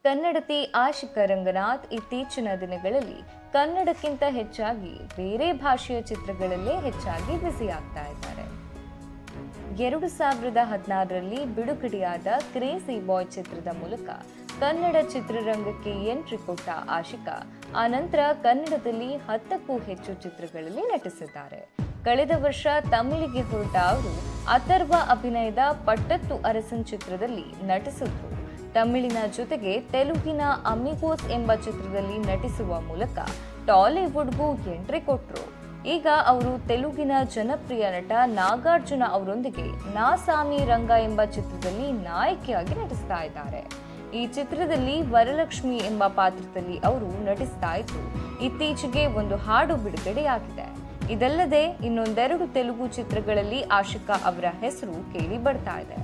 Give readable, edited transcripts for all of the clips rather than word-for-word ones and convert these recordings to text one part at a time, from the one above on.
ಕನ್ನಡತಿ ಆಶಿಕಾ ರಂಗನಾಥ್ ಇತ್ತೀಚಿನ ದಿನಗಳಲ್ಲಿ ಕನ್ನಡಕ್ಕಿಂತ ಹೆಚ್ಚಾಗಿ ಬೇರೆ ಭಾಷೆಯ ಚಿತ್ರಗಳಲ್ಲೇ ಹೆಚ್ಚಾಗಿ ಬ್ಯುಸಿಯಾಗ್ತಾ ಇದ್ದಾರೆ. 2016ರಲ್ಲಿ ಬಿಡುಗಡೆಯಾದ ಕ್ರೇಜಿ ಬಾಯ್ ಚಿತ್ರದ ಮೂಲಕ ಕನ್ನಡ ಚಿತ್ರರಂಗಕ್ಕೆ ಎಂಟ್ರಿ ಕೊಟ್ಟ ಆಶಿಕಾ ಆನಂತರ ಕನ್ನಡದಲ್ಲಿ 10ಕ್ಕೂ ಹೆಚ್ಚು ಚಿತ್ರಗಳಲ್ಲಿ ನಟಿಸಿದ್ದಾರೆ. ಕಳೆದ ವರ್ಷ ತಮಿಳಿಗೆ ಹೊರಟ ಅವರು ಅಥರ್ವ ಅಭಿನಯದ ಪಟ್ಟತ್ತು ಅರಸನ್ ಚಿತ್ರದಲ್ಲಿ ನಟಿಸಿದ್ರು. ತಮಿಳಿನ ಜೊತೆಗೆ ತೆಲುಗಿನ ಅಮಿಗೋಸ್ ಎಂಬ ಚಿತ್ರದಲ್ಲಿ ನಟಿಸುವ ಮೂಲಕ ಟಾಲಿವುಡ್ಗೂ ಎಂಟ್ರಿ ಕೊಟ್ರು. ಈಗ ಅವರು ತೆಲುಗಿನ ಜನಪ್ರಿಯ ನಟ ನಾಗಾರ್ಜುನ ಅವರೊಂದಿಗೆ ನಾ ಸಾಮಿ ರಂಗ ಎಂಬ ಚಿತ್ರದಲ್ಲಿ ನಾಯಕಿಯಾಗಿ ನಟಿಸ್ತಾ ಇದ್ದಾರೆ. ಈ ಚಿತ್ರದಲ್ಲಿ ವರಲಕ್ಷ್ಮಿ ಎಂಬ ಪಾತ್ರದಲ್ಲಿ ಅವರು ನಟಿಸ್ತಾ ಇದ್ದು, ಇತ್ತೀಚೆಗೆ ಒಂದು ಹಾಡು ಬಿಡುಗಡೆಯಾಗಿದೆ. ಇದಲ್ಲದೆ ಇನ್ನೊಂದೆರಡು ತೆಲುಗು ಚಿತ್ರಗಳಲ್ಲಿ ಆಶಿಕಾ ಅವರ ಹೆಸರು ಕೇಳಿ ಬರ್ತಾ ಇದೆ.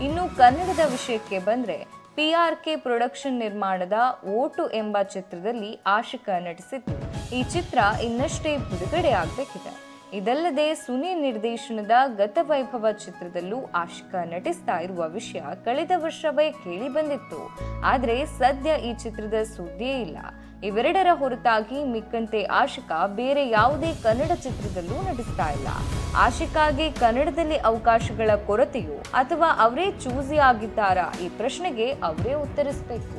ಇನ್ನು ಕನ್ನಡದ ವಿಷಯಕ್ಕೆ ಬಂದ್ರೆ PRK ಪ್ರೊಡಕ್ಷನ್ ನಿರ್ಮಾಣದ ಓಟು ಎಂಬ ಚಿತ್ರದಲ್ಲಿ ಆಶಿಕಾ ನಟಿಸಿದ್ದು, ಈ ಚಿತ್ರ ಇನ್ನಷ್ಟೇ ಬಿಡುಗಡೆಯಾಗಬೇಕಿದೆ. ಇದಲ್ಲದೆ ಸುನೀಲ್ ನಿರ್ದೇಶನದ ಗತವೈಭವ ಚಿತ್ರದಲ್ಲೂ ಆಶಿಕಾ ನಟಿಸ್ತಾ ಇರುವ ವಿಷಯ ಕಳೆದ ವರ್ಷವೇ ಕೇಳಿ ಬಂದಿತ್ತು. ಆದರೆ ಸದ್ಯ ಈ ಚಿತ್ರದ ಸುದ್ದಿಯೇ ಇಲ್ಲ. ಇವೆರಡರ ಹೊರತಾಗಿ ಮಿಕ್ಕಂತೆ ಆಶಿಕಾ ಬೇರೆ ಯಾವುದೇ ಕನ್ನಡ ಚಿತ್ರದಲ್ಲೂ ನಟಿಸ್ತಾ ಇಲ್ಲ. ಆಶಿಕಾಗೆ ಕನ್ನಡದಲ್ಲಿ ಅವಕಾಶಗಳ ಕೊರತೆಯೋ ಅಥವಾ ಅವರೇ ಚೂಸಿ ಆಗಿದ್ದಾರಾ? ಈ ಪ್ರಶ್ನೆಗೆ ಅವರೇ ಉತ್ತರಿಸಬೇಕು.